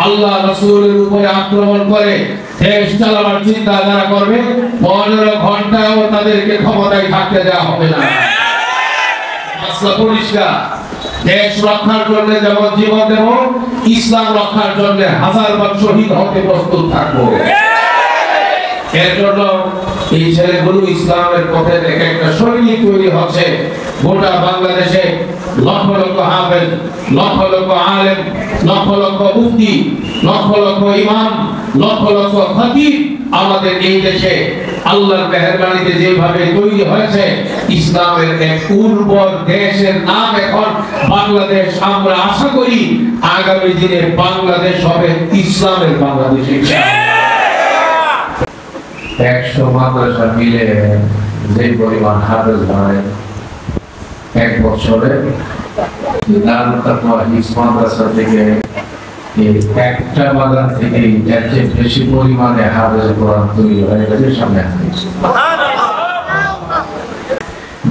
আল্লাহ রাসূলের উপরে আক্রমণ করে দেশ চালাবার চিন্তা যারা করবে 15 ঘন্টাও তাদেরকে ক্ষমতায় থাকতে দেওয়া হবে না। মাসলা পরিষ্কার। দেশ রক্ষার জন্য যেমন জীবন দেব, ইসলাম রক্ষার জন্য হাজারবার শহীদ হতে প্রস্তুত থাকবো। এর জন্য এই ছেলেগুলো ইসলামের পথে এক একটা সৈনিক তৈরি হচ্ছে। গোটা বাংলাদেশে লক্ষ লক্ষ হাফেজ, লক্ষ লক্ষ আলেম, লক্ষ লক্ষ মুফতি, লক্ষ লক্ষ ইমাম, লক্ষ লক্ষ খতিব আমাদের এই দেশে আল্লাহর মেহেরবানিতে যেভাবে তৈরি হয়েছে, ইসলামের এক উর্বর দেশের নাম এখন বাংলাদেশ। আমরা আশা করি আগামী দিনে বাংলাদেশ হবে ইসলামের বাংলাদেশ। 100 মাদ্রাসা মিলে যে পরিমাণ হাফেজ হয় এক বছরে, মাদ্রাসা থেকে একটা বাগান থেকে এর চেয়ে বেশি পরিমাণে হাফেজ কোরআন তৈরি হয়ে গেছে সামনে।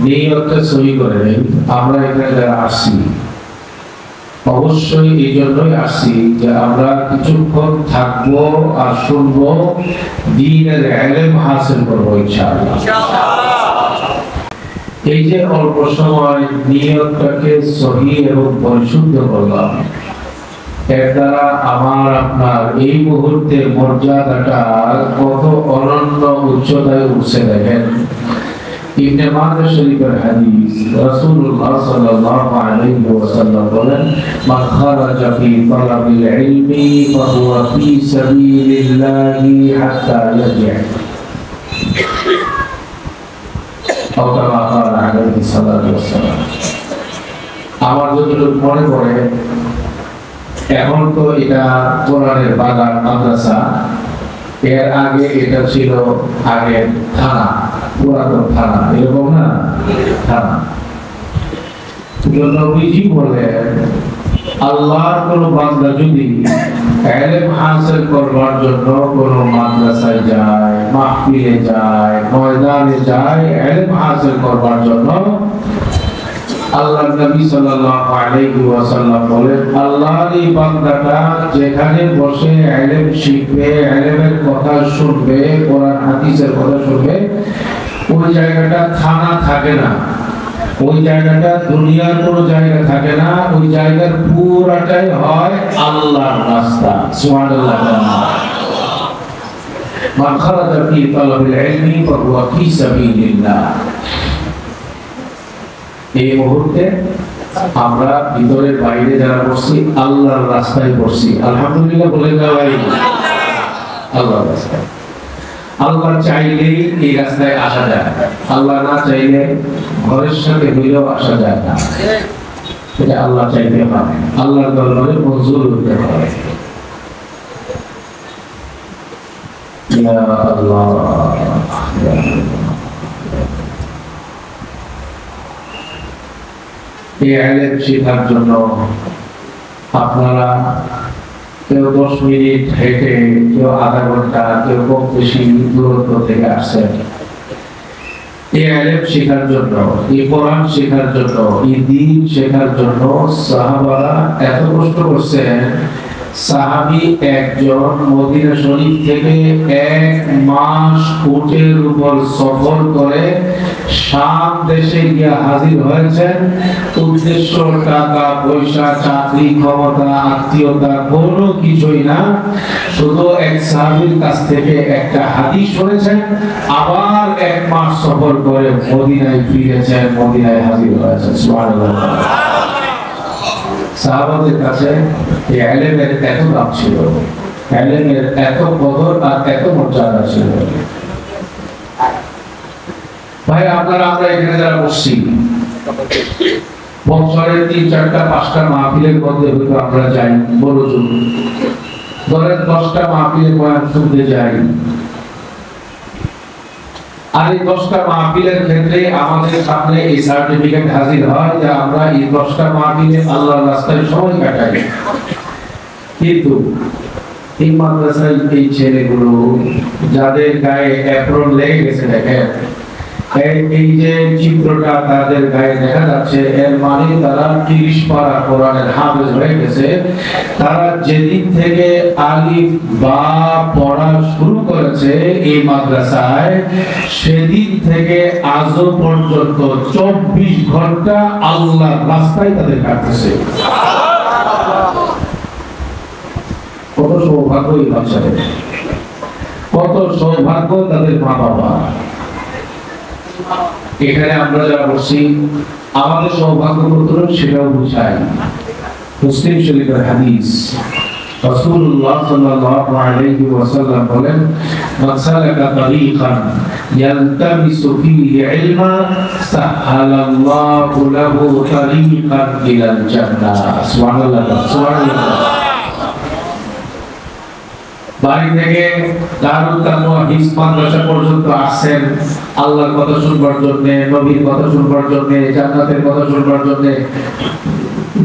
নিয়তটা সহি করে আমরা এখানে যারা আসছি, অবশ্যই এই জন্যই আসছি যে আমরা কিছুক্ষণ থাকবো আর শুনবো, দ্বীনের ইলম হাসিল করবো ইনশাআল্লাহ। এই যে অল্প সময় নিয়তটাকে সহি এবং পরিশুদ্ধ করলাম, এর দ্বারা আমার আপনার এই মুহূর্তে মর্যাদাটা কত অনন্য উচ্চতায় উঠছে দেখেন। ইবনে মাজাহ শরীফের হাদিস, রাসূলুল্লাহ সাল্লাল্লাহু আলাইহি ওয়াসাল্লাম বলেন, মান খারাজা ফি তালাবিল ইলমি ফাহুয়া ফি সাবিলিল্লাহি হাত্তা ইয়ারজি'। আমার যতটুকু মনে পড়ে, এখন তো এটা কোরআনের বাগান মাদ্রাসা, এর আগে এটা ছিল আগে থানা, পুরাতন থানা, এরকম না থানা। নবীজি বলেন, আল্লাহর কোন বান্দা যদি ইলম হাসিল করবার জন্য কোন মাদ্রাসায় যায়, মাহফিলে যায়, ময়দানে যায়, ইলম হাসিল করবার জন্য, আল্লাহর নবী সাল্লাল্লাহু আলাইহি ওয়াসাল্লাম বলেন, আল্লাহর এই বান্দাটা যেখানে বসে ইলম শিখবে, ইলমের কথা শুনবে, কোরআন হাদিসের কথা শুনবে, ওই জায়গাটা থানা থাকে না, ওই জায়গাটা দুনিয়ার কোনো জায়গা থাকে না, ওই জায়গার পুরাটাই হয় আল্লাহর রাস্তা। সুবহানাল্লাহ। মান খারাজা ফি তালাবিল ইলমি ফাহুয়া ফি সাবিলিল্লাহ। এই মুহূর্তে আমরা ভিতরের বাইরে যারা বসছি, আল্লাহর রাস্তায় বসছি। আলহামদুলিল্লাহ বলে না ভাই, আল্লাহর রাস্তায়। আল্লাহ চাইলেই এই রাস্তায় আসা যায়, আল্লাহ না চাইলে ঘরের সাথে হইলেও আসা যায় না। এটা আল্লাহ চাইতে হয়, আল্লাহর দরবারে মঞ্জুর হতে হয়। ইয়া আল্লাহ, এই ইলম শেখার জন্য আপনারা কেউ 10 মিনিট হেঁটে, কেউ আধা ঘন্টা, কেউ কম বেশি দূরত্ব থেকে আসছেন এই ইলম শেখার জন্য, এই কোরআন শেখার জন্য, এই দ্বীন শেখার জন্য। সাহাবারা এত কষ্ট করছেন। সাহাবী একজন মদিনা শরীফ থেকে 1 মাস উটের উপর সফর করে শাম দেশে গিয়ে হাজির হয়েছেন। উদ্দেশ্য টাকা পয়সা, চাকরি, ক্ষমতা, আত্মীয়তা কোনো কিছুই না, শুধু এক সাহাবীর কাছ থেকে একটা হাদিস শুনেছেন, আবার 1 মাস সফর করে মদিনায় ফিরেছেন, মদিনায় হাজির হয়েছেন। সুবহানাল্লাহ। সাহাবাদের কাছে এই ইলমের এত দাম ছিল, ইলমের এত কদর আর এত মর্যাদা ছিল। ভাই আপনারা, আমরা এখানে যারা বসছি, বছরের 3, 4, 5টা মাহফিলের মধ্যে হয়তো আমরা যাই, বড় জোর ধরেন 10টা মাহফিলে বয়ান শুনতে যাই। আর এই 10টা মাহফিলের ক্ষেত্রে আমাদের সামনে এই সার্টিফিকেট হাজির হয় যে আমরা এই 10টা মাহফিলে আল্লাহর রাস্তায় সময় কাটাই। কিন্তু এই মাদ্রাসায় এই ছেলেগুলো যাদের গায়ে অ্যাপ্রন লেগে গেছে, দেখেন এই যে চিত্রটা তাদের গায়ে দেখা যাচ্ছে, এর মানে তারা 30 পারা কোরআনের হাফেজ হয়ে গেছে। তারা যেদিন থেকে আলিফ বা পড়া শুরু করেছে এই মাদ্রাসায়, সেদিন থেকে আজও পর্যন্ত 24 ঘন্টা আল্লাহর রাস্তায় তাদের কাটতেছে। কত সৌভাগ্য এই বাচ্চাদের, কত সৌভাগ্য তাদের মা বাবা। এখানে আমরা যারা বসছি আমাদের সৌভাগ্য কতটুকু সেটাও বুঝাই। মুসলিম শরীফের হাদিস, রাসূলুল্লাহ সাল্লাল্লাহু আলাইহি ওয়াসাল্লাম বলেন, মান সালাকা তারিকান ইয়ালতামিসু ফীহি ইলমা সাহালাল্লাহু লাহু তারিকান ইলাল জান্নাহ। সুবহানাল্লাহ, সুবহানাল্লাহ। বাড়ি থেকে দারুল তাকওয়া হিফজ মাদ্রাসা পর্যন্ত আসেন আল্লাহর কথা শুনবার জন্য, নবীর কথা শুনবার জন্য, জান্নাতের কথা শুনবার জন্য,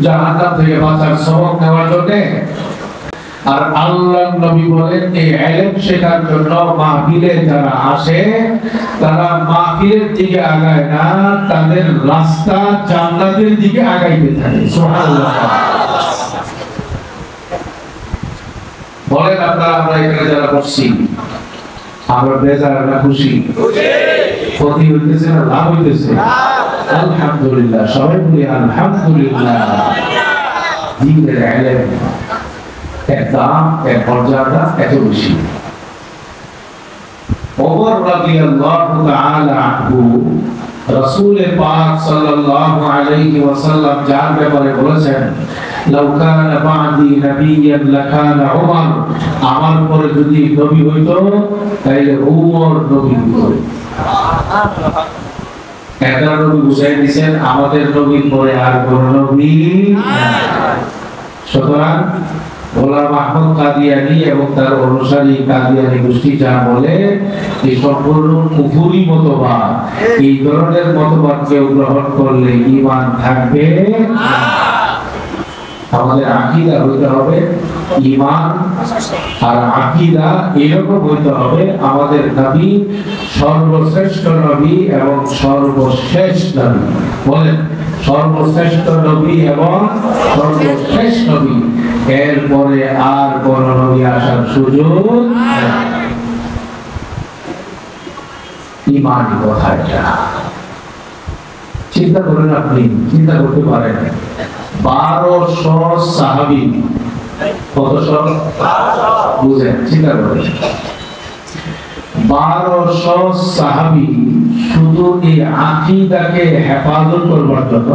জাহান্নাম থেকে বাঁচার সবক নেওয়ার জন্য। আর আল্লাহর নবী বলেন এই ইলম শেখার জন্য মাহফিলে যারা আসে তারা মাহফিলের দিকে আগায় না, তাদের রাস্তা জান্নাতের দিকে আগাইতে থাকে। সুবহানাল্লাহ। বলেন আপনারা, আমরা এখানে যারা বসছি আমরা বেজার না খুশি? ক্ষতি হইতেছে না লাভ হইতেছে? আলহামদুলিল্লাহ, সবাই বলি আলহামদুলিল্লাহ। দ্বীনের ইলম এর দাম, এর মর্যাদা এত বেশি। ওমর রাদিয়াল্লাহু তাআলা আনহু রাসূল পাক সাল্লাল্লাহু আলাইহি ওয়াসাল্লাম যার ব্যাপারে বলেছেন, লাউ কানা বা'দি নাবিয়্যান লাকানা উমর, আমার পরে যদি নবী হইতো তাহলে উমর নবী হইতো। এটা নবী বুঝাই দিয়েছেন আমাদের নবীর পরে আর কোন নবী নাই। সুতরাং গোলাম আহমদ কাদিয়ানী এবং তার অনুসারী কাদিয়ানী গোষ্ঠী যা বলে এই সম্পূর্ণ কুফরি মতবাদ। এই ধরনের মতবাদ কেউ গ্রহণ করলে ঈমান থাকবে না। আমাদের আকীদা হইতে হবে ঈমান আর আকীদা এরকম হইতে হবে আমাদের নবী সর্বশ্রেষ্ঠ নবী এবং সর্বশেষ নবী। বলেন সর্বশ্রেষ্ঠ নবী এবং সর্বশেষ নবী, এরপরে আর কোন নবী আসার সুযোগ নেই। ঈমানি কথা এটা চিন্তা করেন, আপনি চিন্তা করতে পারেন 1200 সাহাবী, কতশো বুঝেন, চিন্তা করেন 1200 সাহাবী শুধু এই আকীদাকে হেফাজত করবার জন্য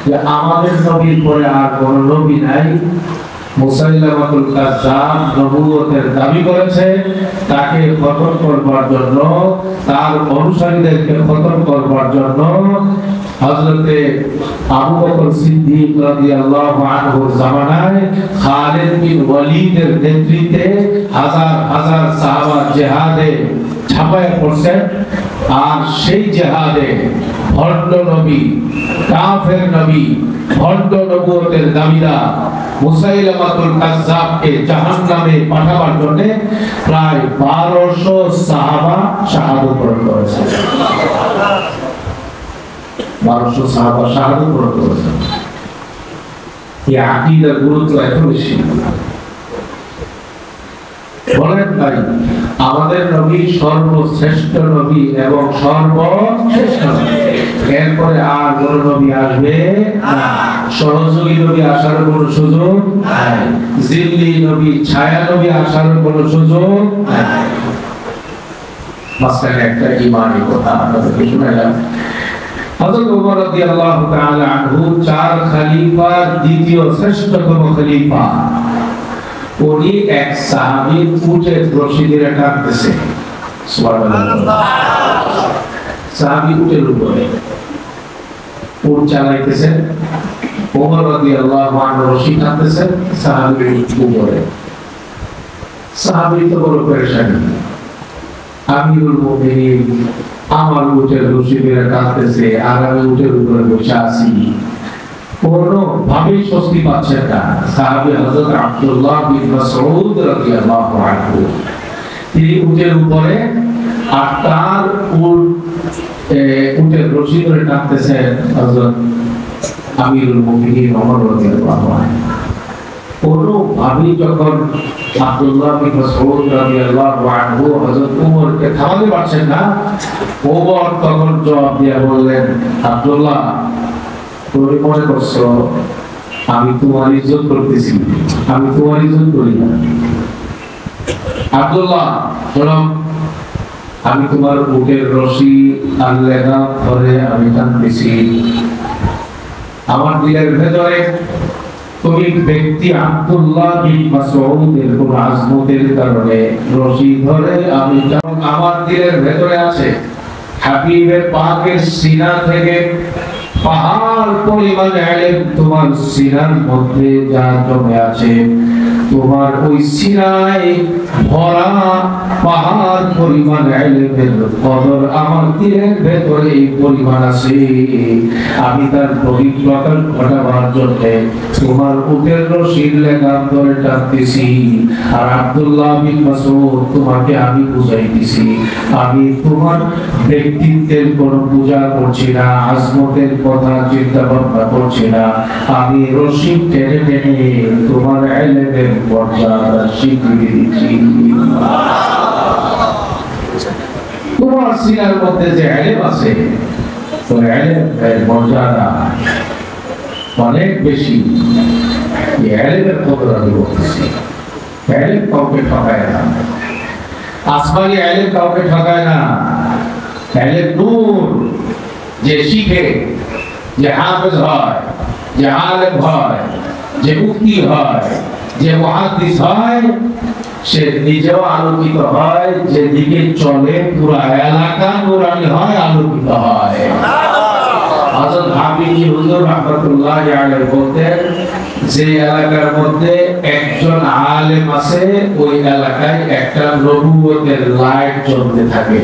যে আমাদের নবীর পরে আর কোন নবী নাই, মুসাইলামাতুল কাজ্জাব নবুয়তের দাবি করেছে, তাকে খতম করবার জন্য, তার অনুসারীদেরকে খতম করবার জন্য হযরতে আবু বকর সিদ্দিক রাদিয়াল্লাহু আনহুর জামানায় খালিদ বিন ওয়ালিদের নেতৃত্বে হাজার হাজার সাহাবা জিহাদে ঝাঁপায় পড়ছেন। আর সেই জিহাদে ভণ্ড নবী, কাফের নবী, ভণ্ড নবুয়তের দাবিদার মুসাইলামাতুল কাজ্জাবকে জাহান্নামে পাঠাবার জন্য প্রায় 1200 সাহাবা শাহাদাত বরণ করেছেন। 1200 সাহাবা শাহাদাত বরণ করেছেন। এই আকীদার গুরুত্ব এত বেশি। বলেন ভাই, আমাদের নবী সর্বশ্রেষ্ঠ নবী এবং সর্বশেষ নবী, এরপরে আর কোন নবী আসবে না। সহযোগী নবী আসার কোন সুযোগ নাই, জিল্লি নবী, ছায়া নবী আসার কোন সুযোগ নাই। মাঝখানে একটা ঈমানি কথা আপনাদেরকে শোনালাম। হযরত ওমর রাদিয়াল্লাহু তাআলা আনহু 4 খলিফার দ্বিতীয় শ্রেষ্ঠতম খলিফা। উনি এক সাহাবীর উটের রশি ধরে টানতেছে। সুবহানাল্লাহ। সাহাবী উটের উপরে উট চালাইতেছেন, ওমর রাদিয়াল্লাহু আনহু রশি টানতেছেন, সাহাবী উপরে। সাহাবী তো বড় পেরেশানি, আমিরুল মুমিনিন আমার উটের রশি ধরে টানতেছে আর আমি উটের উপরে বসে আছি, কোনো ভাবে স্বস্তি পাচ্ছেন না। সাহাবী হযরত আব্দুল্লাহ বিন মাসউদ রাদিয়াল্লাহু আনহু, তিনি উটের উপরে আর তার উট উটের রশি ধরে টানতেছেন হযরত আমিরুল মুমিনিন ওমর রাদিয়াল্লাহু আনহু। কোনোভাবেই যখন আব্দুল্লাহ বিন মাসউদ রাদিয়াল্লাহু আনহু হযরত ওমরকে থামাতে পারছেন না, ওমর তখন জবাব দিয়ে বললেন, আব্দুল্লাহ, তুমি মনে করছো আমি তোমার ইজ্জত করতেছি? আমি তোমার ইজ্জত করি না। আব্দুল্লাহ, শোনো, আমি তোমার বুকের রশি আর লেগা ধরে আমি টানতেছি। আমার দিলের ভেতরে তুমি ব্যক্তি আব্দুল্লাহ বিন মাসউদের কোন আজমতের কারণে রশি ধরে আমি আমার দিলের ভেতরে আছে হাবিবে পাকের সিনা থেকে পাহাড় পরিমাণ ইলম তোমার সিনার মধ্যে যা জমে আছে, তোমার ওই সিনায় ভরা পাহাড় পরিমাণ ইলমের কদর আমার দিলের ভেতরে এই পরিমাণ আছে। আমি তার বহিঃপ্রকাশ ঘটাবার জন্য তোমার উটের রশির লেগাম ধরে টানতেছি। আর আব্দুল্লাহ বিন মাসউদ, তোমাকে আমি বুঝাইতেছি আমি তোমার ব্যক্তিত্বের কোনো পূজা করছি না, আজমতের কথা চিন্তা ভাবনা করছি না, আমি রশি টেনে টেনে তোমার ইলমের মর্যাদা স্বীকৃতি দিচ্ছি। তোমার সিনার মধ্যে যে ইলম আছে, ওই ইলমের মর্যাদা অনেক বেশি। এই ইলমের কদর আমি করতেছি। ইলম কাউকে ঠকায় না, আসমানি ইলম কাউকে ঠকায় না। ইলম নূর, যে শিখে, যে হাফেজ হয়, যে আলেম হয়, যে মুফতি হয়, যে মুহাদ্দিস হয়, সে নিজেও আলোকিত হয়, যেদিকে চলে পুরো এলাকা নূরানি হয়, আলোকিত হয়। হযরত হাবিবি হুজুর রাহমাতুল্লাহি আলাইহি বলতেন, যে এলাকার মধ্যে একজন আলেম আছে, ওই এলাকায় একটা নবুয়তের লাইট জ্বলতে থাকে।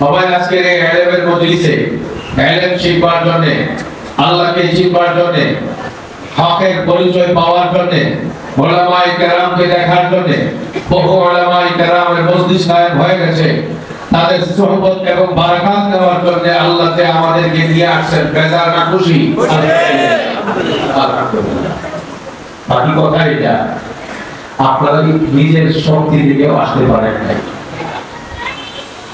সবাই আজকে এই ইলমের মজলিসে ইলম শিখবার জন্য, আল্লাহকে চিনবার জন্য, হকের পরিচয় পাওয়ার জন্য, উলামায়ে কেরামকে দেখার জন্য বহু উলামায়ে কেরামের মজলিস কায়েম হয়ে গেছে। তাদের সোহবত এবং বারাকাত নেওয়ার জন্য আল্লাহ যে আমাদেরকে নিয়ে আসছেন, বেজার না খুশি? আলহামদুলিল্লাহ। বাকি কথা এটা, আপনারা নিজের শক্তি দিকেও আসতে পারেন নাই,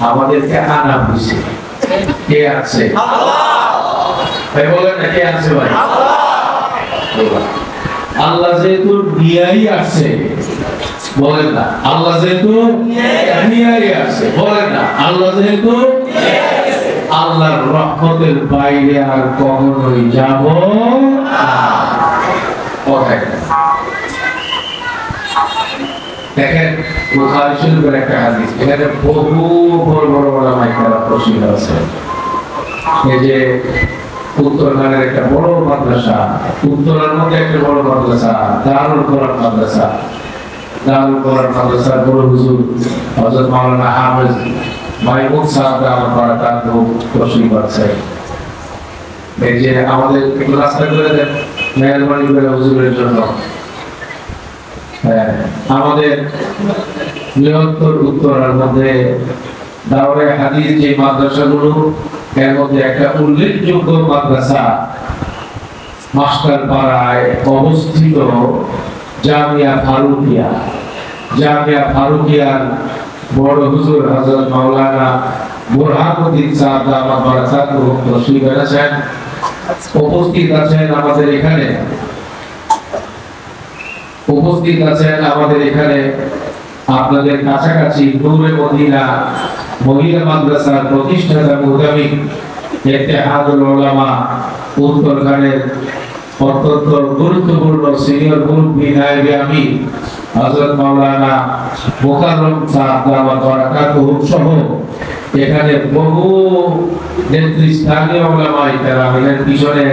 আমাদেরকে আনা হয়েছে। কে আছে? ভাই বলেন না, কে আছে? ভাই আল্লাহ যেহেতু নিয়াই আসছে, বলেন না আল্লাহ যেহেতু নিয়াই আসছে, বলেন না আল্লাহ যেহেতু, আল্লাহর রহমতের বাইরে আর কখনোই যাব না। দেখেন বুখারী শরীফের একটা হাদিস, এখানে বহু বড় বড় উলামায়ে কেরাম প্রসিদ্ধ আছে। এই যে উত্তরখানের একটা বড় মাদ্রাসা, উত্তরের মধ্যে একটা বড় মাদ্রাসা, দারুল কোরআন মাদ্রাসা। দারুল কোরআন মাদ্রাসার বড় হুজুর হযরত মাওলানা হাফেজ মাইমুন সাহেব দামাত বারাকাতুহু প্রসিদ্ধ আছে। এই যে আমাদের একটু রাস্তা করে দেন, মেহরবানি করে হুজুরের জন্য। আমাদের বৃহত্তর উত্তরের মধ্যে দাওরে হাদিস যে মাদ্রাসাগুলো, এর মধ্যে একটা উল্লেখযোগ্য মাদ্রাসা মাস্টার পাড়ায় অবস্থিত জামিয়া ফারুকিয়া। জামিয়া ফারুকিয়ার বড় হুজুর হযরত মাওলানা বুরহানুদ্দিন সাহেব দামাত বারাকাতুহু তশরীফ এনেছেন, উপস্থিত আছেন আমাদের এখানে। উপস্থিত আছেন আমাদের এখানে আপনাদের কাছাকাছি নূরে মদিনা মহিলা মাদ্রাসার প্রতিষ্ঠাতা মুহতামিম ইত্তেহাদুল উলামা উত্তরখানের অত্যন্ত গুরুত্বপূর্ণ সিনিয়র মুরব্বি নায়েবে আমির হযরত মাওলানা মুকাররম সাহেব দামাত বারাকাতুহু সহ এখানে বহু নেতৃস্থানীয় উলামায়ে কেরামের পিছনে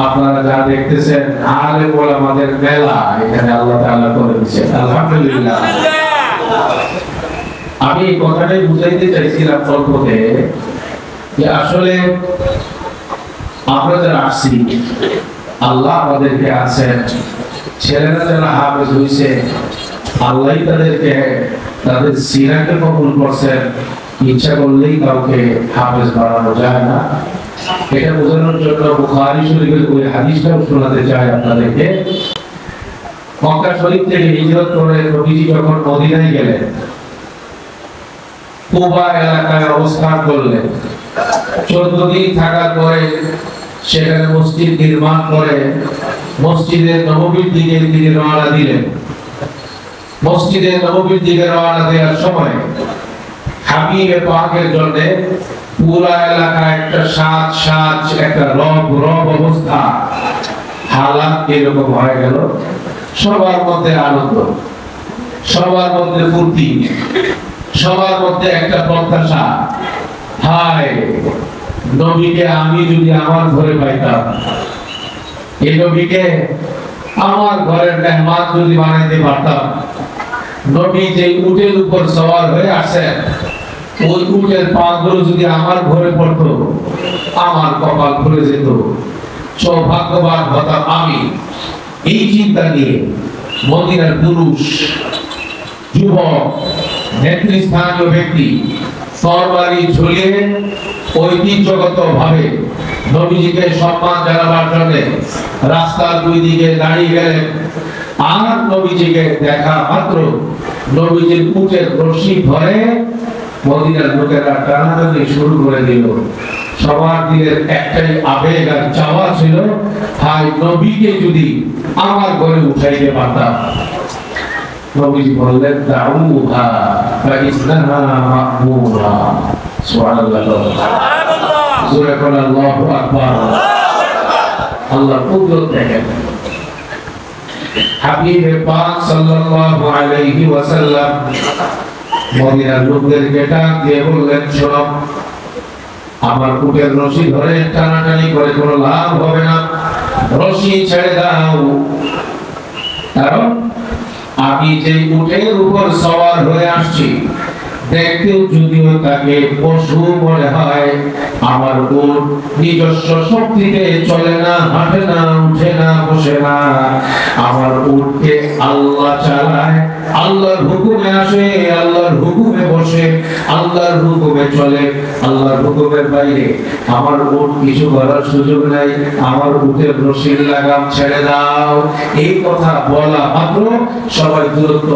আপনারা যা দেখতেছেন আলেম উলামাদের মেলা এখানে আল্লাহ তাআলা করে দিয়েছেন। আলহামদুলিল্লাহ। আমি এই কথাটাই বুঝাইতে চাইছিলাম গল্পতে, যে আসলে আমরা যারা আসছি, আল্লাহ আমাদেরকে আছেন, ছেলেরা যারা হাফেজ হয়েছে আল্লাহ তাদেরকে তাদের সিরাকে কবুল করছেন। ইচ্ছা করলেই কাউকে হাফেজ বানানো যায় না। এটা বোঝানোর জন্য বুখারী শরীফের ওই হাদিসটাও শোনাতে চাই আপনাদেরকে। মক্কা শরীফ থেকে হিজরত করে নবীজি যখন মদিনায় গেলেন, কুবা এলাকায় অবস্থান করলেন। 14 দিন থাকার পরে সেখানে মসজিদ নির্মাণ করে মসজিদে নববীর দিকে তিনি রওনা দিলেন। মসজিদে নববীর দিকে রওনা দেওয়ার সময় হাবিবে পাকের জন্য পুরো এলাকা একটা সাজ একটা রব অবস্থা, হালাত এরকম হয়ে গেল। সবার মধ্যে আনন্দ, সবার মধ্যে ফুর্তি, সবার মধ্যে একটা প্রত্যাশা, হায় নবীকে আমি যদি আমার ঘরে পাইতাম, এই নবীকে আমার ঘরের মেহমান যদি বানাইতে পারতাম। নবী যে উটের উপর সওয়ার হয়ে আসেন, ওই উটের পাগুলো যদি আমার ঘরে পড়তো, আমার কপাল খুলে যেত, সৌভাগ্যবান হতাম আমি। এই চিন্তা নিয়ে মদিনার পুরুষ, যুবক, নেতৃস্থানীয় ব্যক্তি তরবারি ঝুলিয়ে ঐতিহ্যগত ভাবে নবীজিকে সম্মান জানাবার জন্য রাস্তার দুই দিকে দাঁড়িয়ে গেলেন। আর নবীজিকে দেখা মাত্র নবীজির উটের রশি ধরে মদিনার লোকেরা টানাটানি শুরু করে দিল। সবার দিলের একটাই আবেগ আর চাওয়া ছিল, হায় নবীকে যদি আমার ঘরে উঠাইতে পারতাম। নবীজি বললেন, দাউহা ফাইন্নাহা মা'মুরা। সুবহানাল্লাহ, সুবহানাল্লাহ, জোরে বলেন আল্লাহু আকবার। আল্লাহ কুদরত দেখেন। হাবিবে পাক সাল্লাল্লাহু আলাইহি ওয়াসাল্লাম মদিনার লোকদেরকে ডাক দিয়ে বললেন, শোনো, আমার উটের রশি ধরে টানাটানি করে কোনো লাভ হবে না, রশি ছেড়ে দাও। কারণ আমি যে উটের উপর সওয়ার হয়ে আসছি, দেখতে যদিও তাকে পশু মনে হয়, আমার উট নিজস্ব শক্তিতে চলে না, হাঁটে না, উঠে না, বসে না। আমার উটকে আল্লাহ চালায়, আল্লাহর হুকুমে আসে, আল্লাহর হুকুমে বসে, আল্লাহর হুকুমে চলে। আল্লাহর হুকুমের বাইরে আমার উট কিছু করার সুযোগ নাই। আমার উটের রশির লাগাম ছেড়ে দাও। এই কথা বলা মাত্র সবাই দূরত্ব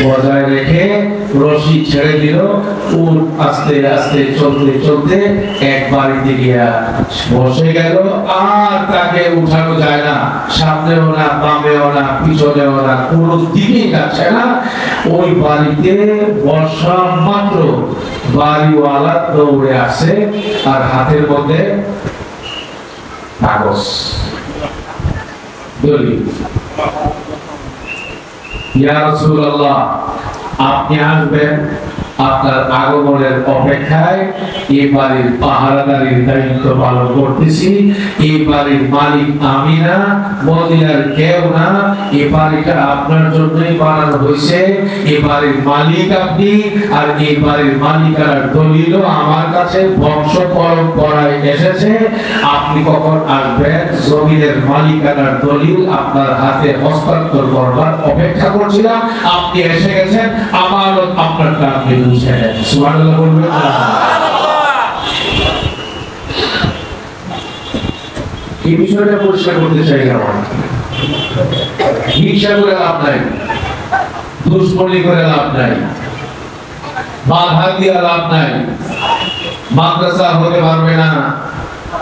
বজায় রেখে রশি ছেড়ে দিল। উট আস্তে আস্তে চলতে চলতে এক বাড়িতে গিয়া বসে গেল। আর তাকে উঠানো যায় না, সামনেও না, বামেও না, পিছনেও না, কোনো দিকেই যাচ্ছে না। ওই বাড়িতে বসা মাত্র বাড়িওয়ালা দৌড়ে আসে, আর হাতের মধ্যে কাগজ, দলিল। ইয়া রাসূলুল্লাহ, আপনি আসবেন, আপনার আগমনের অপেক্ষায় এই বাড়ির পাহারাদারির দায়িত্ব পালন করতেছি। এই বাড়ির মালিক আমি না, মদিনার কেউ না। এই বাড়িটা আপনার জন্যই বানানো হয়েছে। এই বাড়ির মালিক আপনি, আর এই বাড়ির মালিকানার দলিল আমার কাছে বংশ পরম্পরায় এসেছে। আপনি কখন আসবেন, জমিনের মালিকানার দলিল আপনার হাতে হস্তান্তর করবার অপেক্ষা করছিলাম। আপনি এসে গেছেন, আমানত আপনার কাছে বুঝে নেন। সুবহানাল্লাহ বলবেন না? এই বিষয়টা পরিষ্কার করতে চাই। আমার হিংসা করে লাভ নাই, দুশ্মনী করে লাভ নাই, বাধা দিয়ে লাভ নাই। মাদ্রাসা হতে পারবে না,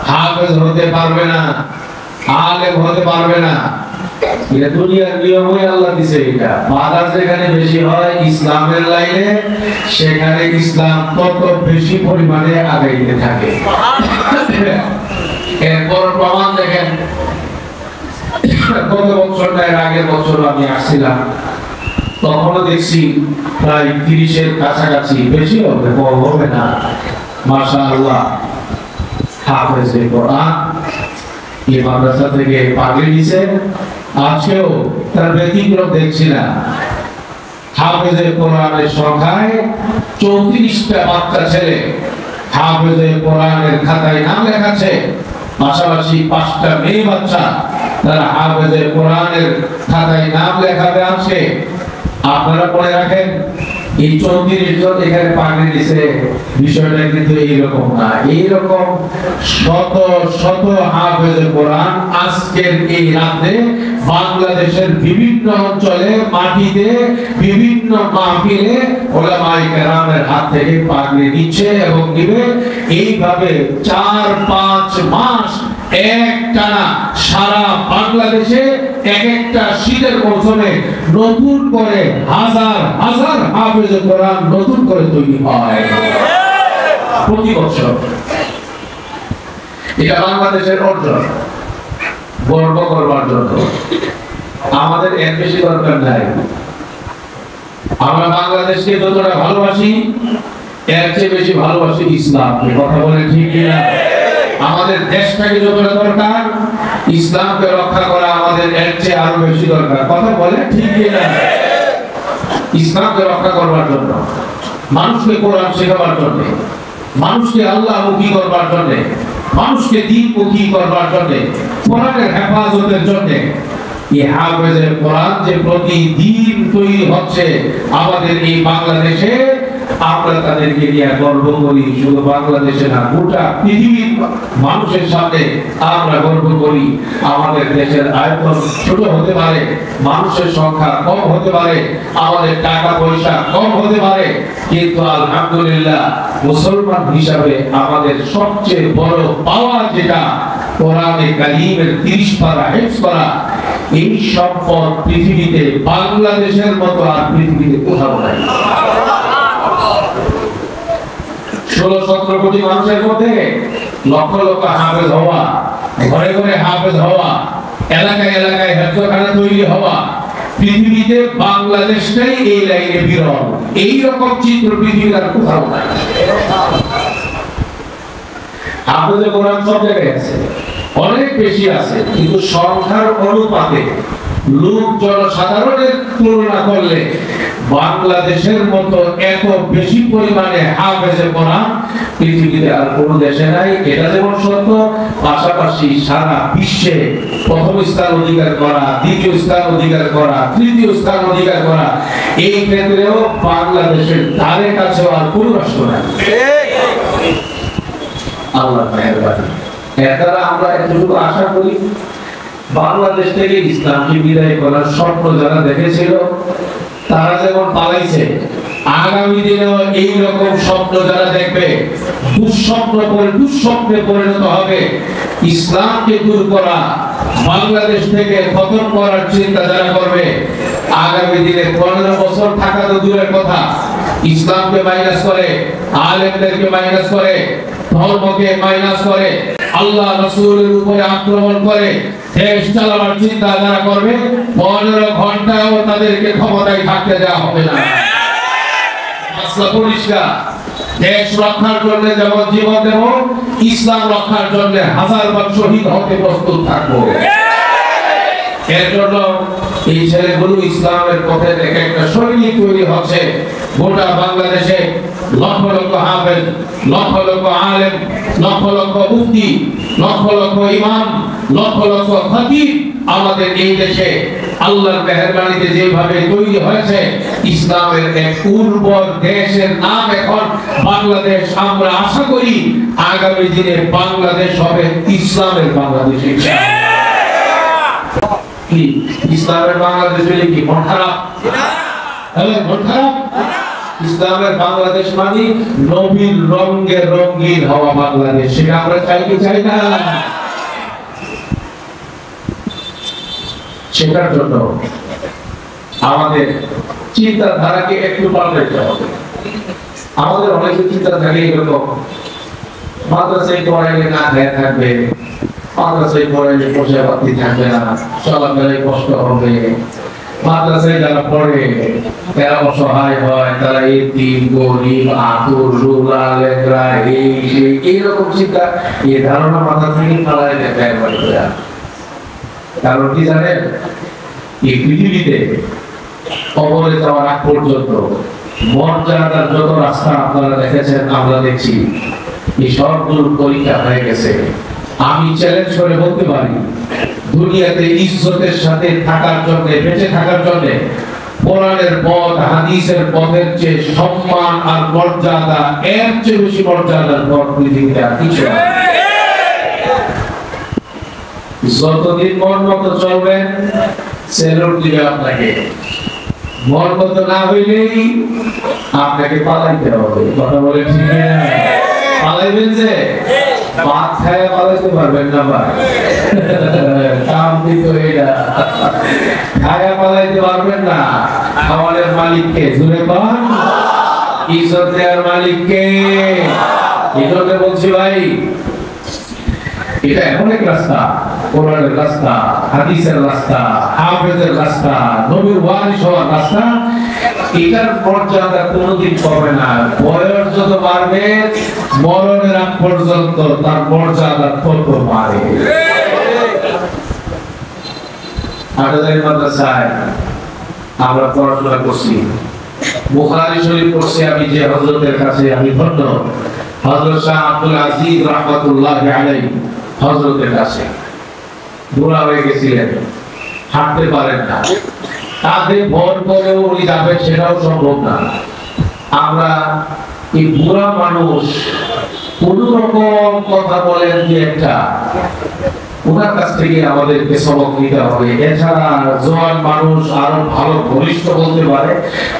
হাফেজ হতে পারবে না, আলেম হতে পারবে না। এটা দুনিয়ার নিয়মই আল্লাহ দিয়েছে। এটা বাধা যেখানে বেশি হয় ইসলামের লাইনে, সেখানে ইসলাম তত বেশি পরিমাণে আগাইতে থাকে। এরপর প্রমাণ দেখেন, গত বছর না এর আগের বছর আমি আসছিলাম, তখনও দেখছি প্রায় 30-এর কাছাকাছি, বেশি হবে, হবে না, মাশাআল্লাহ, হাফেজে কোরআন এই মাদ্রাসা থেকে পাগড়ি দিয়েছে। আজকেও তার ব্যতিক্রম দেখছি না। হাফেজে কোরআনের সংখ্যায় 34টা বাচ্চা ছেলে হাফেজে কোরআনের খাতায় নাম লেখাচ্ছে। পাশাপাশি 5টা মেয়ে বাচ্চা তারা হাফেজে কোরআনের খাতায় নাম লেখাবে আছে। আপনারা মনে রাখেন এই 34 জন এখানে পাগড়ি দিছে, বিষয়টা কিন্তু এইরকম না। এইরকম শত শত হাফেজে কোরআন আজকের এই রাতে বাংলাদেশের বিভিন্ন অঞ্চলে মাটিতে বিভিন্ন মাহফিলে উলামায়ে কেরামের হাত থেকে পাগড়ি নিচ্ছে এবং দিবে। এইভাবে 4-5 মাস একটানা সারা বাংলাদেশে এক একটা শীতের মৌসুমে নতুন করে হাজার হাজার হাফেজে কোরআন নতুন করে তৈরি হয় প্রতি বছর। এটা বাংলাদেশের অর্জন, গর্ব করবার জন্য। আমাদের এর বেশি দরকার নাই। আমরা বাংলাদেশকে যতটা ভালোবাসি এর চেয়ে বেশি ভালোবাসি ইসলাম। কথা বলে ঠিক কিনা? আমাদের দেশটাকে যতটা দরকার ইসলামকে রক্ষা করা আমাদের এর চেয়ে আরো বেশি দরকার। কথা বলে ঠিক কিনা? ইসলামকে রক্ষা করবার জন্য, মানুষকে কোরআন শেখাবার জন্য, মানুষকে আল্লাহমুখী করবার জন্য, মানুষকে দ্বীনমুখী করবার জন্য, কোরআনের হেফাজতের জন্য এই হাফেজে কোরআন যে প্রতিদিন তৈরি হচ্ছে আমাদের এই বাংলাদেশে, আমরা তাদেরকে নিয়ে গর্ব করি। শুধু বাংলাদেশে না, গোটা পৃথিবীর মানুষের সামনে আমরা গর্ব করি। আমাদের দেশের আয়তন ছোট হতে পারে, মানুষের সংখ্যা কম হতে পারে, আমাদের টাকা পয়সা কম হতে পারে, কিন্তু আলহামদুলিল্লাহ মুসলমান হিসাবে আমাদের সবচেয়ে বড় পাওয়া যেটা কোরআনে কারীমের 30 পারা হিফজ করা, এই সম্পদ পৃথিবীতে বাংলাদেশের মতো আর পৃথিবীতে কোথাও নাই। 16-17 কোটি মানুষের মধ্যে লক্ষ লক্ষ হাফেজ হওয়া, ঘরে ঘরে হাফেজ হওয়া, এলাকায় এলাকায় হেফজখানা তৈরি হওয়া, পৃথিবীতে বাংলাদেশটাই এই লাইনে বিরল। এই রকম চিত্র পৃথিবীর আর কোথাও নাই। হাফেজে কোরআন সব জায়গায় আছে, অনেক বেশি আছে, কিন্তু সংখ্যার অনুপাতে লোক জনসাধারণের তুলনা করলে বাংলাদেশের মতো এত বেশি পরিমাণে হাফেজে কোরআন পৃথিবীতে আর কোনো দেশে নাই। এটা যেমন সত্য, পাশাপাশি সারা বিশ্বে প্রথম স্থান অধিকার করা, দ্বিতীয় স্থান অধিকার করা, তৃতীয় স্থান অধিকার করা, এই ক্ষেত্রেও বাংলাদেশের ধারে কাছে আর কোনো রাষ্ট্র নাই। আল্লাহ মেহেরবানি। এর দ্বারা আমরা এতটুকু আশা করি, বাংলাদেশ থেকে ইসলামকে বিদায় করার স্বপ্ন যারা দেখেছিল তারা যেমন পালাইছে, আগামী দিনেও এই রকম স্বপ্ন যারা দেখবে দুঃস্বপ্নে পরিণত হবে। ইসলামকে দূর করা, বাংলাদেশ থেকে খতম করার চিন্তা যারা করবে, আগামী দিনে 15 বছর থাকা তো দূরের কথা, ইসলামকে মাইনাস করে, আলেমদেরকে মাইনাস করে, ধর্মকে মাইনাস করে, আল্লাহ রাসূলের উপরে আক্রমণ করে দেশ চালাবার চিন্তা যারা করবে, 15 ঘন্টাও তাদেরকে ক্ষমতায় থাকতে দেওয়া হবে না। মাসলা পরিষ্কার। দেশ রক্ষার জন্য যেমন জীবন দেব, ইসলাম রক্ষার জন্য হাজারবার শহীদ হতে প্রস্তুত থাকবো। এর জন্য এই ছেলেগুলো ইসলামের পথে এক একটা সৈনিক তৈরি হচ্ছে। গোটা বাংলাদেশে লক্ষ লক্ষ হাফেজ, লক্ষ লক্ষ আলেম, লক্ষ লক্ষ মুফতি, লক্ষ লক্ষ ইমাম, লক্ষ লক্ষ খতিব আমাদের এই দেশে আল্লাহর মেহেরবানিতে যেভাবে তৈরি হয়েছে, ইসলামের এক উর্বর দেশের নাম এখন বাংলাদেশ। আমরা আশা করি আগামী দিনে বাংলাদেশ হবে ইসলামের বাংলাদেশ। ইসলামের বাংলাদেশ হলে কি মন খারাপ? মন খারাপ? ইসলামের বাংলাদেশ মানে নবীর রঙে রঙিন হওয়া বাংলাদেশ। সেটা আমরা চাই কি চাই না? সেটার জন্য আমাদের চিন্তাধারাকে একটু পাল্টাতে হবে। আমাদের অনেক চিন্তা থাকে এরকম, মাদ্রাসায় পড়াইলে না খেয়ে থাকবে, মাদ্রাসায় পড়াইলে পয়সা পাতি থাকবে না, চলাফেরায় কষ্ট হবে, মাদ্রাসায় যারা পড়ে তারা অসহায় হয়, তারা এতিম, গরিব, আতুর, রোগা, লেগরা, এইরকম চিন্তা, এই ধারণা মাথা থেকে ফালাই দেয় একবার। কারণ কি জানেন, এই পৃথিবীতে কবরে যাওয়ার আগ পর্যন্ত মর্যাদার যত রাস্তা আপনারা দেখেছেন, আমরা দেখছি, এই সবগুলো পরীক্ষা হয়ে গেছে। আমি চ্যালেঞ্জ করে বলতে পারি, দুনিয়াতে ইজ্জতের সাথে থাকার জন্য, বেঁচে থাকার জন্য কোরআনের পথ হাদিসের পথের চেয়ে সম্মান আর মর্যাদা এর চেয়ে বেশি মর্যাদার পথ পৃথিবীতে আর কিছু নেই। যতদিন মন মতো চলবেন সেলুট দিবে আপনাকে, মন মতো না হইলেই আপনাকে পালাইতে হবে। কথা বলে ঠিক না? পালাইবেন যে ভাত খায় পালাইতে পারবেন না ভাই, কাম দিত এটা খায়া পালাইতে পারবেন না। খাওয়ানোর মালিককে জুড়ে পান, ইজ্জত দেওয়ার মালিককে। ইজ্জতে বলছি ভাই, এটা এমন এক রাস্তা, কোরআনের রাস্তা, হাদিসের রাস্তা, হাফেজের রাস্তা, নবীর ওয়ারিস হওয়ার রাস্তা। এটার মর্যাদা কোনোদিন কমে না। বয়স যত বাড়বে মরণের আগ পর্যন্ত তার মর্যাদা তত বাড়ে। আটাজারি মাদ্রাসায় আমরা পড়াশোনা করছি, বুখারী শরীফ পড়ছি আমি যে হযরতের কাছে। আমি ধন্য হযরত শাহ আব্দুল আজিজ রাহমাতুল্লাহি আলাইহি হযরতের কাছে। বুড়া হয়ে গেছিলেন, হাঁটতে পারেন না, কাঁধে ভর করেও উনি যাবেন সেটাও সম্ভব না। আমরা এই বুড়া মানুষ কোন রকম কথা বলেন যে একটা, ওনার কাছ থেকে আমাদেরকে সবক নিতে হবে। এছাড়া জওয়ান মানুষ আরো ভালো ঘনিষ্ঠ বলতে পারে,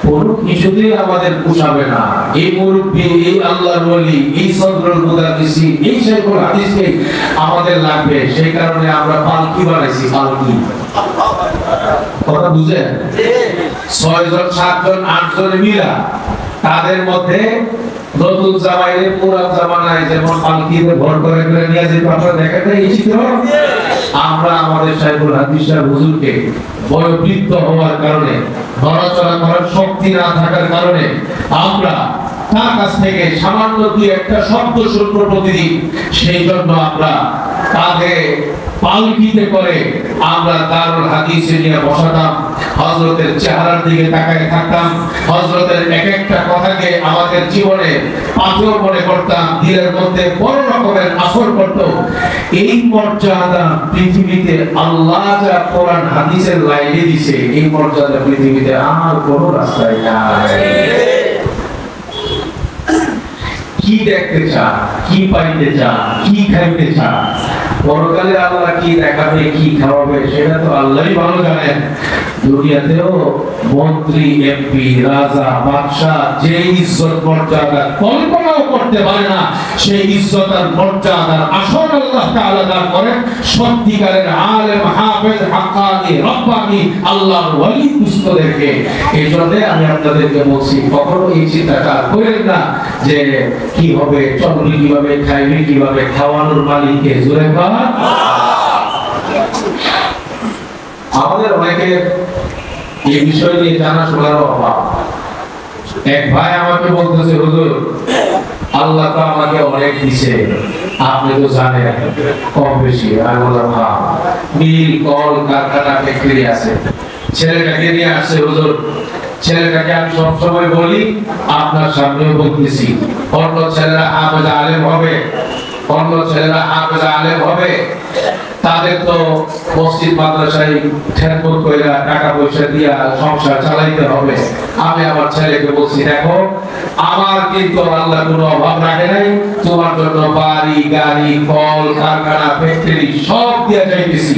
কোন কিছুতেই আমাদের পোষাবে না। এই মুরব্বী, এই আল্লাহর ওলি, এই সদরুল মুদাদ্দিসি, এই শাইখুল হাদিসকে আমাদের লাগবে। সেই কারণে আমরা পালকি বানাইছি। পালকি কথা বুঝেন? 6 জন 7 জন 8 জন মিলা, তাদের মধ্যে নতুন জামাইরে পুরান জামানায় যেমন পালকিতে ভর করে করে নিয়ে যেতে আপনারা দেখেন না এই চিত্র। আমরা আমাদের শাইখুল হাদিস সাহেব হুজুরকে বয়োবৃদ্ধ হওয়ার কারণে, নড়াচড়া করার শক্তি না থাকার কারণে আমরা তার কাছ থেকে সামান্য দুই একটা শব্দ শুনবো প্রতিদিন। সেই জন্য আমরা তাকে পালকিতে করে আমরা দারুল হাদিসে নিয়ে বসাতাম, হযরতের চেহারার দিকে তাকায় থাকতাম, হযরতের এক একটা কথাকে আমাদের জীবনে পাথর মনে করতাম, দিলের মধ্যে বড় রকমের আসর করত। এই মর্যাদা পৃথিবীতে আল্লাহ যা কোরআন হাদিসের লাইনে দিয়েছে, এই মর্যাদা পৃথিবীতে আর কোনো রাস্তায় নাই। কি দেখতে চান, কি পাইতে চান, কি খাইতে চান, পরকালে আল্লাহ কি দেখাবে, কি খাওয়াবে সেটা তো আল্লাহই ভালো জানেন। দুনিয়াতেও মন্ত্রী, এমপি, রাজা, বাদশা যে ইজ্জত মর্যাদা কল্পনাও করতে পারে না, সেই ইজ্জত আর মর্যাদার আসল আল্লাহ তাআলা দান করেন সত্যিকারের আলেম, হাফেজ, হাক্কানি, রব্বানি, আল্লাহর ওলি দুস্থদেরকে। এই জন্য আমি আপনাদেরকে বলছি, কখনো এই চিন্তাটা করেন না যে কি হবে, চলবে কিভাবে, খাইবে কিভাবে, খাওয়ানোর মালিককে জোরে পান। আমাদের অনেকে এই বিষয় নিয়ে জানাশোনার অভাব। এক ভাই আমাকে বলতেছে, হুজুর আল্লাহ তো আমাকে অনেক দিছে, আপনি তো জানেন কম বেশি। আমি বললাম হ্যাঁ, মিল, কল, কারখানা, ফ্যাক্টরি আছে। ছেলেটাকে নিয়ে আসছে হুজুর, ছেলেটাকে আমি সবসময় বলি, আপনার সামনেও বলতেছি, অন্য ছেলেরা হাফেজ আলেম হবে, অন্য ছেলেরা হাফেজ আলেম হবে, তাদের তো মসজিদ মাদ্রাসায় খেদমত কইরা টাকা পয়সা দিয়া সংসার চালাইতে হবে। আমি আমার ছেলেকে বলছি, দেখো আমার কিন্তু আল্লাহ কোনো অভাব রাখে নাই, তোমার জন্য বাড়ি, গাড়ি, কল, কারখানা, ফ্যাক্টরি সব দিয়া যাইতেছি।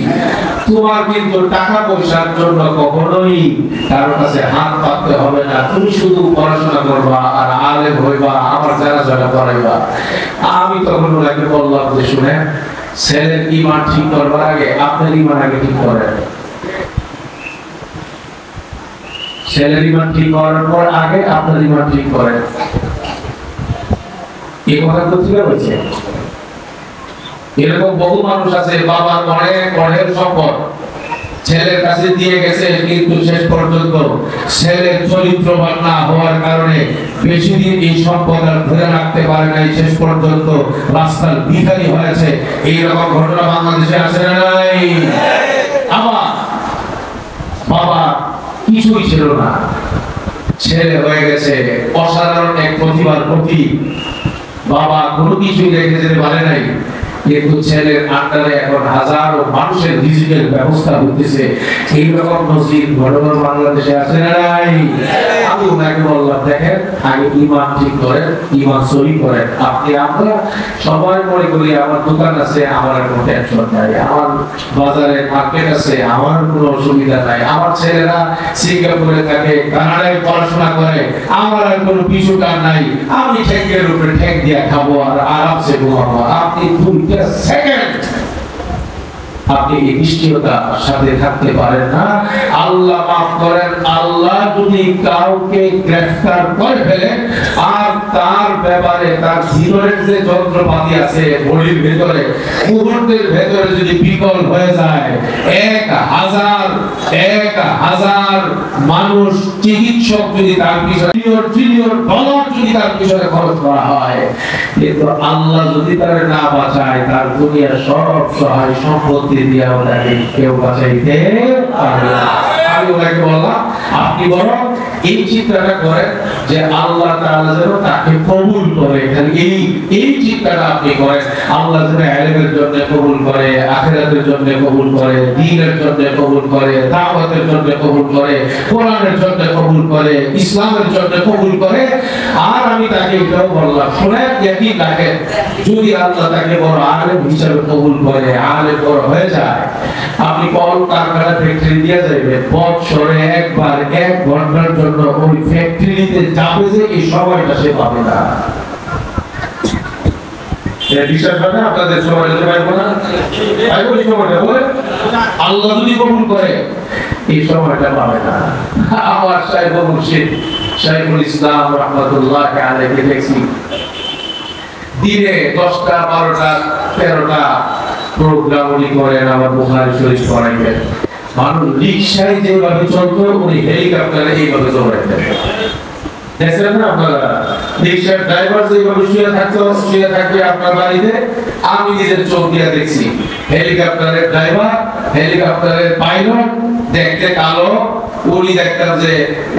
তোমার কিন্তু টাকা পয়সার জন্য কখনোই কারোর কাছে হাত পাততে হবে না। তুমি শুধু পড়াশোনা করবা আর আলেম হইবা, আমার জানাজানা করাইবা। আমি তখন ওনাকে বললাম যে শুনে, ছেলের ঈমান ঠিক করবার আগে আপনার ঈমান আগে ঠিক করেন। ছেলের ঈমান ঠিক করার পর আগে আপনার ঈমান ঠিক করেন। এই কথা তো ঠিক আছে। এরকম বহু মানুষ আছে, বাবার অনেক অনেক সম্পদ ছেলের কাছে দিয়ে গেছে, কিন্তু শেষ পর্যন্ত ছেলের চরিত্রবান না হওয়ার কারণে বেশি দিন এই সম্পদ আর ধরে রাখতে পারে নাই, শেষ পর্যন্ত রাস্তার ভিখারি হয়েছে। এইরকম ঘটনা বাংলাদেশে আছে না নাই? আবার বাবা কিছুই ছিল না, ছেলে হয়ে গেছে অসাধারণ এক প্রতিভার প্রতীক। বাবা কোনো কিছুই রেখে যেতে পারে নাই, কিন্তু ছেলের আন্ডারে এখন হাজারো মানুষের রিজিকের ব্যবস্থা হইতেছে। এইরকম নজির ঘটনা বাংলাদেশে আছে না নাই? আমি ওনাকে বললাম, দেখেন আগে ঈমান ঠিক করেন, ঈমান সহি করেন। আপনি আমরা সবাই মনে করি আমার দোকান আছে, আমার কোনো টেনশন নাই, আমার বাজারে মার্কেট আছে, আমার কোনো অসুবিধা নাই, আমার ছেলেরা সিঙ্গাপুরে থাকে, কানাডায় পড়াশোনা করে, আমার আর কোনো কিছু কার নাই, আমি ঠেকের উপরে ঠেক দিয়া খাবো আর আরামসে ঘুমাবো। আপনি 2 সেকেন্ড আপনি এই নিশ্চয়তার সাথে থাকতে পারেন না। আল্লাহ মাফ করেন, আল্লাহ যদি কাউকে গ্রেফতার করে ফেলেন আর তার ব্যাপারে তার জীবনের যে যন্ত্রপাতি আছে বডির ভেতরে, মুহূর্তের ভেতরে যদি বিকল হয়ে যায়, 1000 মানুষ চিকিৎসক যদি তার পিছনে ট্রিলিয়ন ডলার যদি তার পিছনে খরচ করা হয়, কিন্তু আল্লাহ যদি তার না বাঁচায়, তার দুনিয়ার সব সহায় সম্পত্তি দিয়া ওনাকে কেউ বাঁচাইতে পারবে না। আমি ওনাকে বললাম, আপনি বরং এই চিন্তাটা করেন যে আল্লাহ তাআলা যেন তাকে কবুল করে। এই চিন্তাটা আপনি করেন, আল্লাহ যেন ইলমের জন্য কবুল করে, আখিরাতের জন্য কবুল করে, দ্বীনের জন্য কবুল করে, দাওয়াতের জন্য কবুল করে, কোরআনের জন্য কবুল করে, ইসলামের জন্য কবুল করে। আর আমি তাকে এটাও বললাম, শুনেন ইয়াকিন রাখেন, যদি আল্লাহ তাকে বড় আলেম হিসেবে কবুল করে, আলেম বড় হয়ে যায়, আপনি কল কারখানা ফ্যাক্টরি দিয়ে যাবেন, বছরে একবার 1 ঘন্টার জন্য ওই ফ্যাক্টরিতে যাবে, যে এই সময়টা সে পাবে না। বিশ্বাস করে আপনাদের সময় দিতে পারবো না, আল্লাহ যদি কবুল করে এই সময়টা পাবে না। আমার শাইখ মুর্শিদ শাইখুল ইসলাম রাহমাতুল্লাহ আলাইহি দেখছি দিনে 10টা 12টা 13টা প্রোগ্রাম উনি করেন, আমার বুখারী শরীফ পড়াইবেন। মানুষ রিকশায় যেভাবে চলতো উনি হেলিকপ্টারে এইভাবে দৌড়াইতেন। দেখছেন না আপনারা, রিকশার ড্রাইভার যেভাবে শুয়ে থাকবে আপনার বাড়িতে, আমি নিজের চোখ দিয়ে দেখছি হেলিকপ্টারের ড্রাইভার, হেলিকপ্টারের পাইলট দেখতে কালো, উনি দেখতেন যে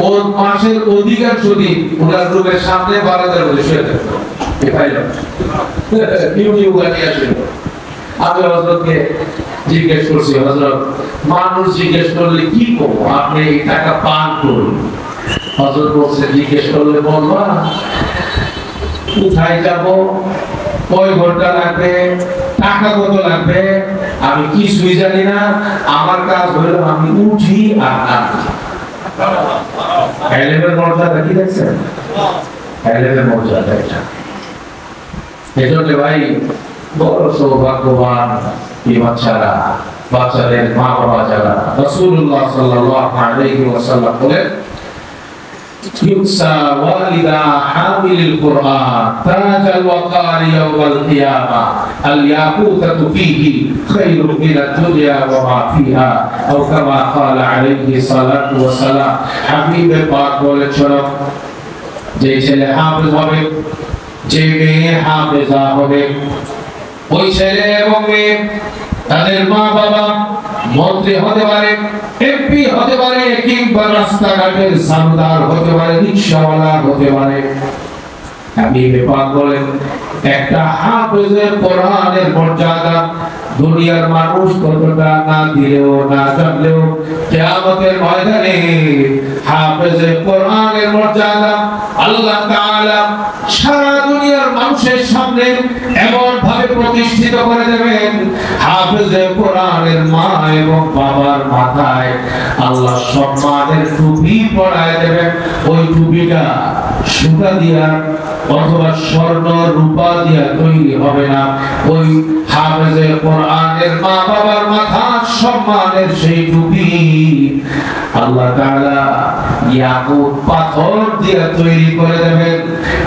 ওর মাসের অধিকাংশ দিন ওনার রুমের সামনে বারান্দার মধ্যে শুয়ে থাকতো এই পাইলট। ডিউটি উগানি আসে। আমি হযরতকে জিজ্ঞেস করছি, হযরত মানুষ জিজ্ঞেস করলে কি করব, আপনি এই টাকা পান করুন। হযরত বলছে, জিজ্ঞেস করলে বলবা কোথায় যাব, কয় ঘন্টা লাগবে, টাকা কত লাগবে, আমি কিছুই জানি না। আমার কাজ হলো আমি উঠি আর নামি। এলেমের মর্যাদা কি দেখছেন? এলেমের মর্যাদা এটা। এজন্য ভাই বড় সৌভাগ্যবান এই বাচ্চাদের মা বাবা যারা। রাসূলুল্লাহ সাল্লাল্লাহু আলাইহি ওয়াসাল্লাম বলেন, يكسى والدا حامل القرآن تاج الوقار يوم القيامة الياقوتة فيه خير من الدنيا وما فيها أو كما قال عليه الصلاة والسلام। حبيب পাক বলেছেন, যে ছেলে হাফেজ হবে, যে মেয়ে হাফেজা হবে, ওই ছেলে এবং মেয়ে তাদের মা বাবা মন্ত্রী হতে পারে, এমপি হতে পারে, কিংবা রাস্তাঘাটের সামদার হতে পারে, রিকশাওয়ালা হতে পারে। আমি ব্যাপার বলেন, একটা হাফেজের কোরআনের মর্যাদা দুনিয়ার মানুষ কতটা না দিলেও না জানলেও, কিয়ামতের ময়দানে হাফেজের কোরআনের মর্যাদা আল্লাহ তাআলা সারা দুনিয়ার মানুষের সামনে এমন ভাবে প্রতিষ্ঠিত করে দেবেন, হাফেজের কোরআনের মা এবং বাবার মাথায় আল্লাহ সম্মানের টুপি পরায় দেবেন। ওই টুপিটা সুতা দিয়া অথবা স্বর্ণ রূপা দিয়া তৈরি হবে না, ওই হাফেজের কোরআনের মা বাবার মাথা সম্মানের সেই টুপি আল্লাহ তাআলা ইয়াকুত পাথর দিয়ে তৈরি করে দেবেন।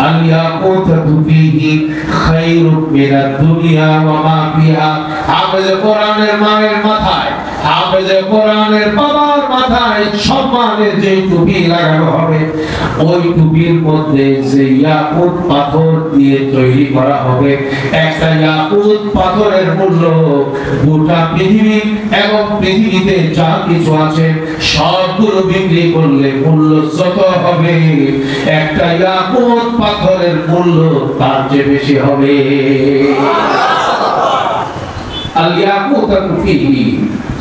আল ইয়াকুতু ফীহি খায়রুম মিনাদ দুনিয়া ওয়া মা ফিহা। হাফেজের কোরআনের মায়ের মাথায়, হাফেজের কোরআনের বাবার মাথায় সম্মানের যে টুপি লাগানো হবে, ওই টুপির মধ্যে যে ইয়াকুত পাথর দিয়ে তৈরি করা হবে, একটা ইয়াকুত পাথরের মূল্য গোটা পৃথিবী এবং পৃথিবীতে যা কিছু আছে সবগুলো বিক্রি করলে মূল্য যত হবে, একটা ইয়াকুত পাথরের মূল্য তার চেয়ে বেশি হবে। আল ইয়াকুতাতু ফীহি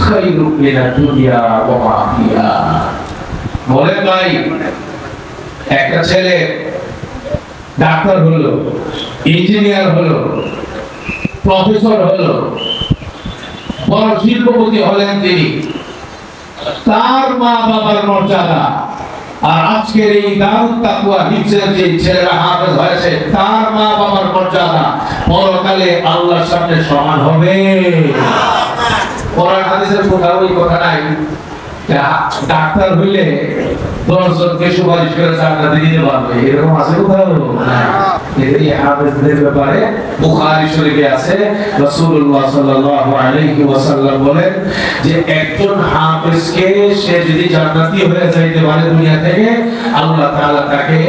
খায়রুম মিনাদ দুনিয়া ওয়া মা ফিহা। বলে ভাই, একটা ছেলে ডাক্তার হলো, ইঞ্জিনিয়ার হলো, প্রফেসর হলো, বড় শিল্পপতি হলেন তিনি, তার মা বাবার মর্যাদা আর আজকের এই দারুত তাকওয়া হিফজের যে ছেলেরা হাফেজ হয়েছে তার মা বাবার মর্যাদা পরকালে আল্লাহর সামনে সমান হবে। কোরআন হাদিসের কোথাও এই কথা নাই ডাক্তার হইলে 10 জনকে সুপারিশ করে জান্নাতে দিতে পারবে, এরকম আছে কোথাও? এই হাফেজদের ব্যাপারে বুখারী শরীফে আছে, রাসূলুল্লাহ সাল্লাল্লাহু আলাইহি ওয়াসাল্লাম বলেন যে একজন হাফেজকে সে যদি জান্নাতি হয়ে যাইতে পারে দুনিয়া থেকে, আল্লাহ তাআলা তাকে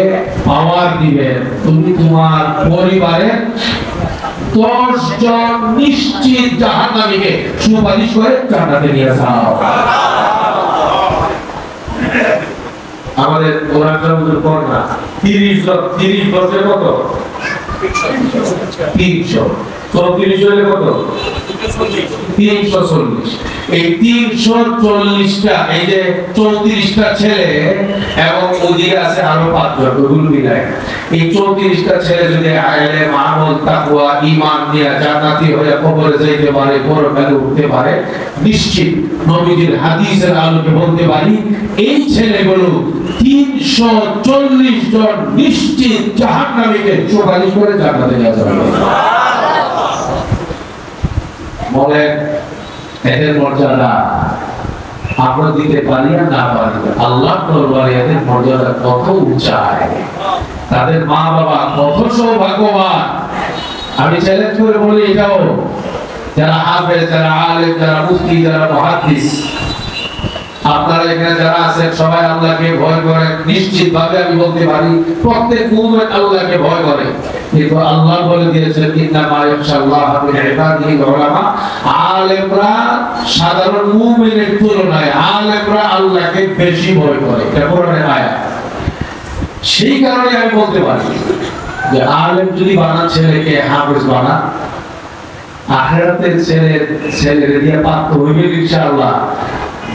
পাওয়ার দিবেন, তুমি তোমার পরিবারে 10 জন নিশ্চিত জাহান্নামীকে সুপারিশ করে জান্নাতে নিয়ে যাও। আমাদের ওরাটার মধ্যে পড় না 30 বছরে কত? 300 34 হলে কত? 340। এই 340টা, এই যে 34টা ছেলে এবং ওদিকে আছে আরো 5 জন, ওগুলো মিলায় এই 34টা ছেলে যদি ইলম, আমল, তাকওয়া, ঈমান নিয়ে জান্নাতি হয়ে কবরে যাইতে পারে, পরকালে উঠতে পারে, নিশ্চিত নবীজির হাদিসের আলোকে বলতে পারি এই ছেলেগুলো 340 জন নিশ্চিত জাহান্নামীকে সুপারিশ করে জান্নাতে নিয়ে যাবে। বলে এদের মর্যাদা আমরা দিতে পারি আর না পারি, আল্লাহর দরবারে এদের মর্যাদা কত উঁচায়, তাদের মা বাবা কত সৌভাগ্যবান। আমি চ্যালেঞ্জ করে বলি এটাও, যারা হাফেজ, যারা আলেম, যারা মুফতি, যারা মুহাদ্দিস, আপনারা এখানে যারা আছেন সবাই আল্লাহকে ভয় করেন, নিশ্চিত ভাবে আমি বলতে পারি প্রত্যেক মুমিন আল্লাহকে ভয় করে, কিন্তু আল্লাহ বলে দিয়েছেন ইন্নামা ইয়াখশাল্লাহ মিন ইবাদিহিল উলামা, আলেমরা সাধারণ মুমিনের তুলনায় আলেমরা আল্লাহকে বেশি ভয় করে, এটা কোরআনের আয়াত। সেই কারণে আমি বলতে পারি যে আলেম যদি বানান ছেলেকে হাফেজ বানান, আখিরাতের ছেলের দিয়ে পাত্র হইবে ইনশাআল্লাহ,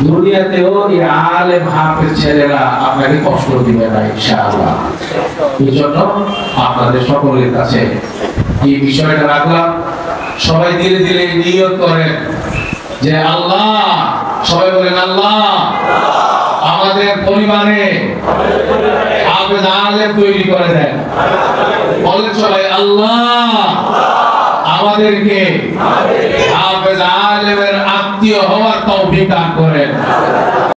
দুনিয়াতেও এই আলেম হাফেজ ছেলেরা আপনাকে কষ্ট দিবে না ইনশাআল্লাহ। এই জন্য আপনাদের সকলের কাছে এই বিষয়টা রাখলাম। সবাই ধীরে ধীরে নিয়ত করেন যে আল্লাহ, সবাই বলেন আল্লাহ আমাদের পরিবারে হাফেজ আলেম তৈরি করে দেন। বলেন সবাই আল্লাহ আমাদেরকে হাফেজ আলেমের আত্মীয় হওয়ার তৌফিক দান করেন।